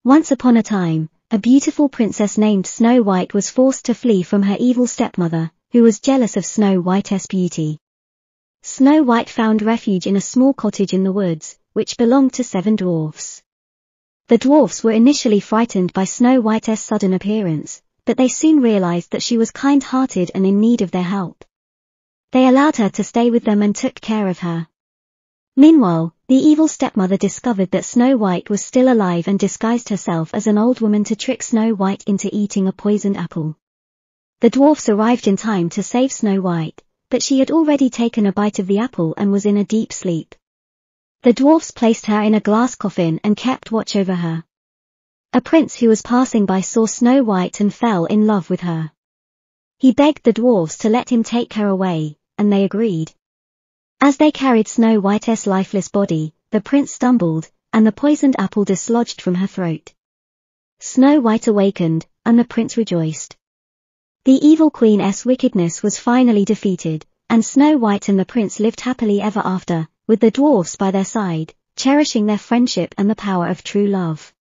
Once upon a time, a beautiful princess named Snow White was forced to flee from her evil stepmother, who was jealous of Snow White's beauty. Snow White found refuge in a small cottage in the woods, which belonged to 7 dwarfs. The dwarfs were initially frightened by Snow White's sudden appearance, but they soon realized that she was kind-hearted and in need of their help. They allowed her to stay with them and took care of her. Meanwhile, the evil stepmother discovered that Snow White was still alive and disguised herself as an old woman to trick Snow White into eating a poisoned apple. The dwarfs arrived in time to save Snow White, but she had already taken a bite of the apple and was in a deep sleep. The dwarfs placed her in a glass coffin and kept watch over her. A prince who was passing by saw Snow White and fell in love with her. He begged the dwarfs to let him take her away, and they agreed. As they carried Snow White's lifeless body, the prince stumbled, and the poisoned apple dislodged from her throat. Snow White awakened, and the prince rejoiced. The evil queen's wickedness was finally defeated, and Snow White and the prince lived happily ever after, with the dwarfs by their side, cherishing their friendship and the power of true love.